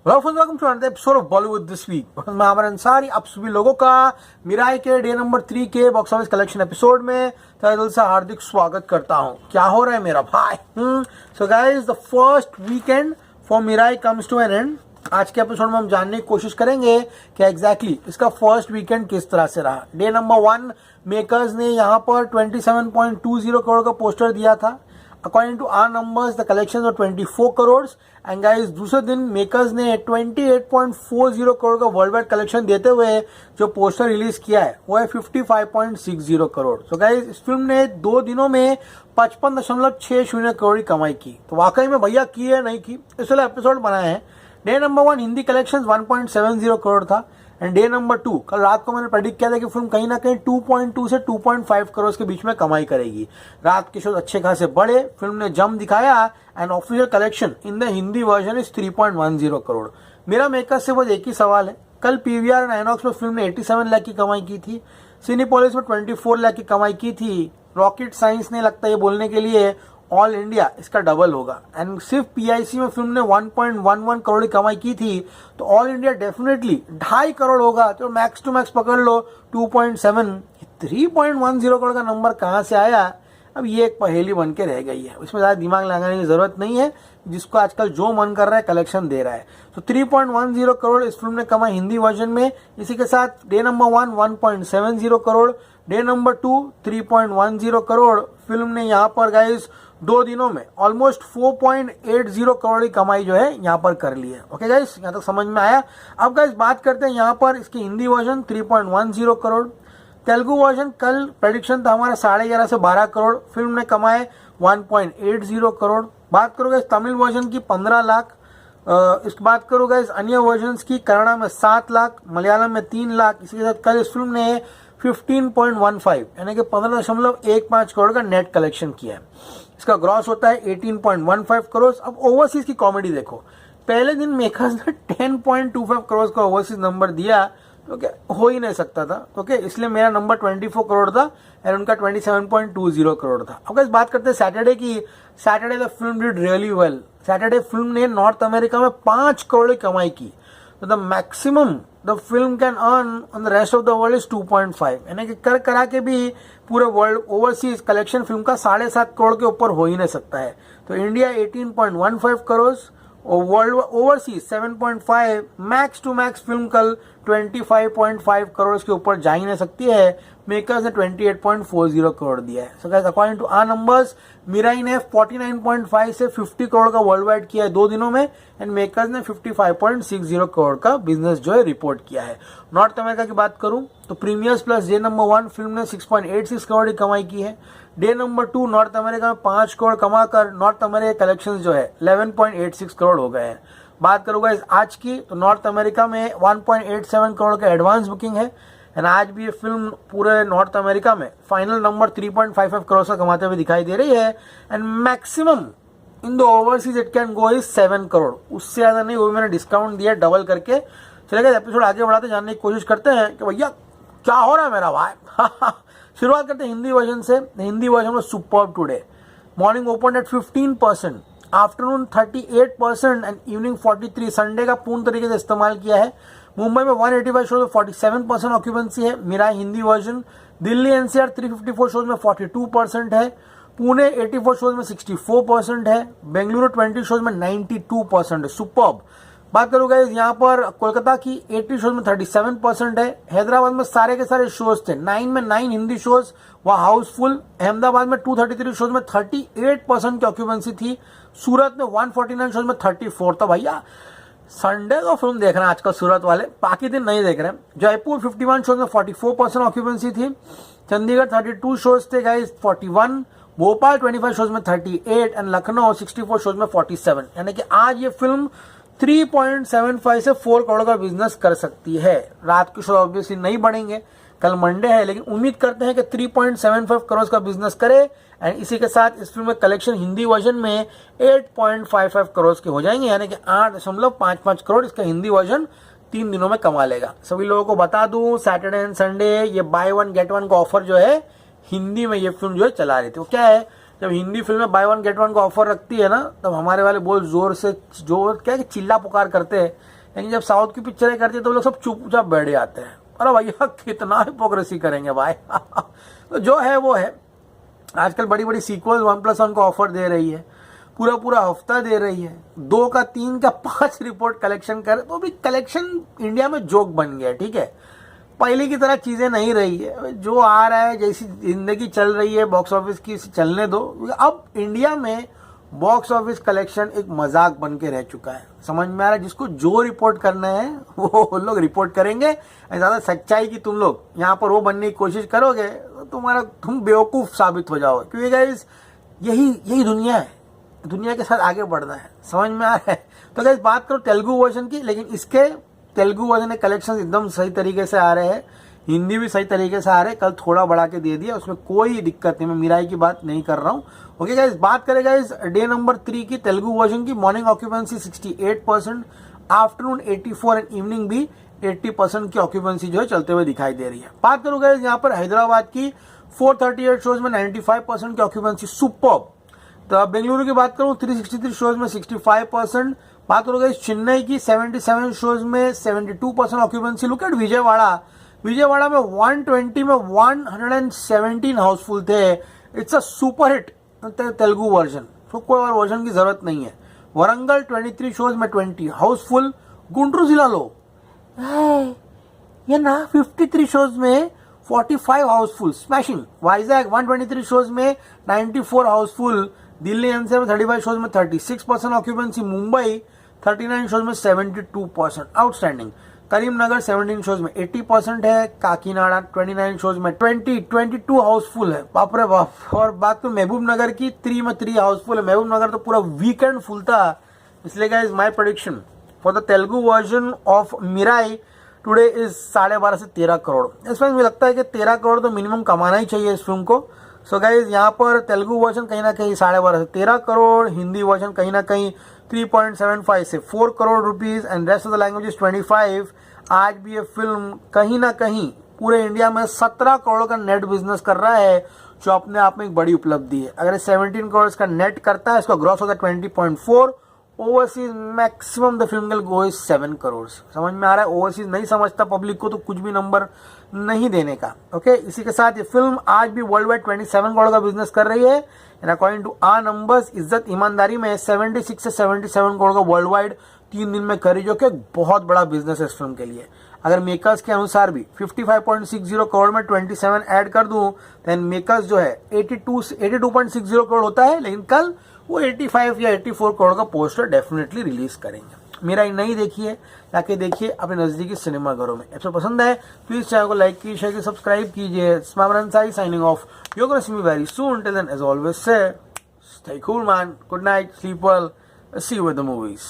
Welcome to another episode of Bollywood this week. मैं आमिर अंसारी आप सभी लोगों का मिराई के डे नंबर 3 के बॉक्स ऑफिस कलेक्शन एपिसोड में तहे दिल से हार्दिक स्वागत करता हूं। क्या हो रहा है मेरा भाई? So guys, the first weekend for Mirai comes to an end. आज के एपिसोड में हम जानने की कोशिश करेंगे कि एग्जैक्टली इसका फर्स्ट वीकेंड किस तरह से रहा। डे नंबर 1 मेकर्स ने यहाँ पर 27.20 करोड़ का पोस्टर दिया था। According to our numbers, the collections were 24 crores and guys, दूसरे दिन मेकर्स ने 28.40 करोड़ का वर्ल्ड वाइड कलेक्शन देते हुए जो पोस्टर रिलीज किया है वो है 55.60 करोड़। तो गाइस, इस फिल्म ने 2 दिनों में 55.60 करोड़ की कमाई की। तो वाकई में भैया की है नहीं की, इसलिए एपिसोड बनाए हैं। Day number 1 Hindi collection 1.70 crore था एंड डे नंबर 2 कल रात को मैंने प्रेडिक्ट किया था कि फिल्म कहीं ना कहीं 2.2 से 2.5 करोड़ के बीच में कमाई करेगी। रात के शोज अच्छे खासे बढ़े, फिल्म ने जम दिखाया and official collection in the Hindi version is 3.10 crore. मेरा मेकर से बस एक ही सवाल है, कल पीवीआर एंड आइनॉक्स में फिल्म ने 87 लाख की कमाई की थी, सिनेपोलिस में 24 लाख की कमाई की थी। रॉकेट साइंस ने लगता है ये बोलने के लिए ऑल इंडिया इसका डबल होगा एंड सिर्फ पीआईसी में फिल्म ने 1.11 करोड़ की कमाई की थी, तो ऑल इंडिया डेफिनेटली 2.5 करोड़ होगा। तो मैक्स टू मैक्स पकड़ लो 2.7। 3.10 करोड़ का नंबर कहां से आया? अब ये एक पहेली बन के रह गई है, इसमें ज्यादा दिमाग लगाने की जरूरत नहीं है। जिसको आजकल जो मन कर रहा है कलेक्शन दे रहा है। तो 3.10 करोड़ इस फिल्म ने कमाई हिंदी वर्जन में। इसी के साथ day number 1 1.70 crore, day number 2 3.10 crore. Film ने यहाँ पर गाइस 2 दिनों में ऑलमोस्ट 4.80 करोड़ की कमाई जो है यहाँ पर कर ली है। ओके गाइस, यहाँ तक समझ में आया। अब गाइस बात करते हैं यहाँ पर इसकी हिंदी वर्जन 3.10 करोड़। तेलुगु वर्जन कल प्रेडिक्शन था हमारा 11.5 से 12 करोड़, फिल्म ने कमाए 1.80 करोड़। बात करोगे तमिल वर्जन की 15 लाख, इसकी बात करोगे अन्य वर्जन्स की, कन्नड़ा में 7 लाख, मलयालम में 3 लाख। इसी के साथ कल इस फिल्म ने 15.15 यानी कि 15.15 करोड़ का नेट कलेक्शन किया है। इसका ग्रॉस होता है 18.15 करोड़। अब ओवरसीज की कॉमेडी देखो, पहले दिन मेकर्स ने 10.25 करोड़ का ओवरसीज नंबर दिया, तो क्या हो ही नहीं सकता था। तो क्या इसलिए मेरा नंबर 24 करोड़ था और उनका 27.20 करोड़ था। अब बात करते हैं सैटरडे की। Saturday the film did really well. Saturday film ने नॉर्थ अमेरिका में 5 करोड़ की कमाई की। तो the maximum the film can earn on the rest of the world is 2.5, यानी कि कर करा के भी पूरे वर्ल्ड ओवरसीज कलेक्शन फिल्म का 7.5 करोड़ के ऊपर हो ही नहीं सकता है। तो इंडिया 18.15 करोड़ और world overseas 7.5, max to max film कल 25.5 करोड़ के ऊपर जा ही नहीं सकती है। मेकर्स ने 28.40 करोड़ दिया है। So guys, according to our numbers, Mirai ने 49.5 से 50 करोड़ का वर्ल्ड वाइड किया है 2 दिनों में एंड मेकर्स ने 55.60 करोड़ का बिजनेस जो है रिपोर्ट किया है। नॉर्थ अमेरिका की बात करूं तो premiers plus day number 1 film ने 6.86 करोड़ की कमाई की है। डे नंबर 2 नॉर्थ अमेरिका में 5 करोड़ कमाकर नॉर्थ अमेरिका कलेक्शन जो है 11.86 करोड़ हो गए हैं। बात करूंगा इस आज की, तो नॉर्थ अमेरिका में 1.87 करोड़ का एडवांस बुकिंग है एंड आज भी ये फिल्म पूरे नॉर्थ अमेरिका में फाइनल नंबर 3.55 करोड़ का कमाते हुए दिखाई दे रही है and maximum in the overseas it can go is 7 crore. उससे ज्यादा नहीं, वो भी मैंने डिस्काउंट दिया डबल करके। चलेगा एपिसोड आगे बढ़ाते जानने की कोशिश करते हैं कि भैया क्या हो रहा है मेरा भाई। शुरुआत करते हैं हिंदी वर्जन से। हिंदी वर्जन में superb today. Morning open at 15%, afternoon 38% and evening 43। Sunday का पूर्ण तरीके से इस्तेमाल किया है। मुंबई में 185 शोज में 47% ऑक्यूपेंसी है मेरा Hindi version. Delhi NCR 354 shows में 42% है। पुणे 84 शोज में 64% है। बेंगलुरु 20 शोज में 92% है। सुपर्ब। बात करूंगा यहाँ पर कोलकाता की 80 शोज में 37% है। हैदराबाद में सारे के सारे शोज थे, 9 में 9 हिंदी शोज वह हाउसफुल। अहमदाबाद में 233 शोज में 38% की ऑक्यूपेंसी थी। सूरत में 149 शोज में 34 था। भैया संडे को फिल्म देखना आजकल सूरत वाले, बाकी दिन नहीं देख रहे। जयपुर 51 शोज में 44% ऑक्यूपेंसी थी। चंडीगढ़ 32 शोज थे गाइस 41। भोपाल 25 शोज में 38 एंड लखनऊ 64 शोज में 47। यानी कि आज ये फिल्म 3.75 से 4 करोड़ का बिजनेस कर सकती है। रात के शो ऑब्वियसली नहीं बढ़ेंगे, कल मंडे है, लेकिन उम्मीद करते हैं कि 3.75 करोड़ का बिजनेस करे एंड इसी के साथ इस फिल्म में कलेक्शन हिंदी वर्जन में 8.55 करोड़ के हो जाएंगे, यानी कि 8.55 करोड़ इसका हिंदी वर्जन 3 दिनों में कमा लेगा। सभी लोगों को बता दूं, सैटरडे एंड संडे ये बाय 1 गेट 1 का ऑफर जो है हिंदी में ये फिल्म जो है चला रही थी। वो क्या है, जब हिंदी फिल्में बाय वन गेट वन का ऑफर रखती है ना, तब हमारे वाले बहुत जोर से क्या है, चिल्ला पुकार करते हैं। लेकिन जब साउथ की पिक्चरें करती है तो लोग सब चुपचाप बैठ जाते हैं। अरे भैया कितना हिपोक्रेसी करेंगे भाई। तो जो है वो है। आजकल बड़ी बड़ी सीक्वल्स 1+1 को ऑफर दे रही है, पूरा पूरा हफ्ता दे रही है, 2 का 3 का 5 रिपोर्ट कलेक्शन करे, तो भी कलेक्शन इंडिया में जोक बन गया। ठीक है, पहले की तरह चीजें नहीं रही है। जो आ रहा है, जैसी जिंदगी चल रही है बॉक्स ऑफिस की, चलने दो। अब इंडिया में बॉक्स ऑफिस कलेक्शन एक मजाक बन के रह चुका है। समझ में आ रहा है, जिसको जो रिपोर्ट करना है वो लोग रिपोर्ट करेंगे। ज्यादा सच्चाई की तुम लोग यहाँ पर वो बनने की कोशिश करोगे तो तुम बेवकूफ साबित हो जाओगे। क्योंकि गाइस यही दुनिया है, दुनिया के साथ आगे बढ़ना है। समझ में आ रहा है। तो गाइस बात करो तेलुगु वर्जन की, लेकिन इसके तेलुगु वर्जन के कलेक्शन एकदम सही तरीके से आ रहे हैं, हिंदी भी सही तरीके से आ रहे हैं। कल थोड़ा बढ़ा के दे दिया, उसमें कोई दिक्कत नहीं। मैं मिराई की बात नहीं कर रहा हूँ। ओके गाइस, बात करें गाइस डे नंबर 3 की तेलुगु वर्जन की। Morning occupancy 68%, afternoon 84 and evening भी 80% की ऑक्यूपेंसी जो है चलते हुए दिखाई दे रही है। बात करूँ गाइस यहाँ पर हैदराबाद की 438 शोज में 95% की ऑक्यूपेंसी, सुपर्ब। तो बेंगलुरु की बात करूं 363 शोज में 65%। बात करोगे चेन्नई की 77 शोज में 72% ऑक्यूपेंसी। लुक एट विजयवाड़ा में 120 में 117 हाउसफुल थे। It's a super hit Telugu version, तो कोई और वर्जन की जरूरत नहीं है। वरंगल 23 शोज में 20 हाउसफुल। गुंटूर जिला लो ये ना 53 शोज में 45 हाउसफुल, स्मैशिंग। वाइजैक 123 शोज में 94 हाउसफुल। दिल्ली एनसीआर में 35 शोज में 36% ऑक्यूपेंसी। मुंबई 39 शोज में 72%, आउटस्टैंडिंग। करीमनगर 17 शोज में 80% है। काकीनाडा 29 शोज में 22 हाउसफुल है, बाप रे बाप। और बात तो महबूब नगर की 3 में 3 हाउसफुल है। महबूब नगर तो पूरा वीकेंड फुल था। इसलिए guys my prediction for the Telugu version of Mirai today is 12.5 से 13 करोड़। इसमें मुझे लगता है कि 13 करोड़ तो मिनिमम कमाना ही चाहिए इस फिल्म को। सो गाइज यहाँ पर तेलुगु वर्जन कहीं ना कहीं 12.5 से 13 करोड़, हिंदी वर्जन कहीं ना कहीं 3.75 से 4 crore rupees and rest of the languages 25। आज भी ये फिल्म कहीं ना कहीं पूरे इंडिया में 17 करोड़ का नेट बिजनेस कर रहा है, जो अपने आप में एक बड़ी उपलब्धि है। अगर 17 करोड़ का नेट करता है, इसका ग्रॉस होता है 20.4। Overseas maximum the film will go is 7 crore. समझ में आ रहा है। ओवरसीज नहीं समझता पब्लिक को, तो कुछ भी नंबर नहीं देने का। ओके, इसी के साथ ये फिल्म आज भी वर्ल्ड वाइड 27 करोड़ का बिजनेस कर रही है। And according to our numbers, इज्जत ईमानदारी में 76 से 77 करोड़ का वर्ल्ड वाइड 3 दिन में करी, जो कि बहुत बड़ा बिजनेस है इस फिल्म के लिए। अगर मेकर्स के अनुसार भी 55.60 करोड़ में 27 ऐड कर दूं, देन मेकर्स जो है 82.60 करोड़ होता है। लेकिन कल वो 85 या 84 करोड़ का पोस्टर डेफिनेटली रिलीज करेंगे। मेरा नहीं देखिए, जाके देखिए अपने नजदीकी सिनेमाघरों में। एपिसोड पसंद है प्लीज चैनल को लाइक कीजिए, शेयर कीजिए, सब्सक्राइब कीजिए। स्माइल Ansari signing off. You gonna see me very soon. Till then as always say stay cool man, good night, sleep well, see you with the movies.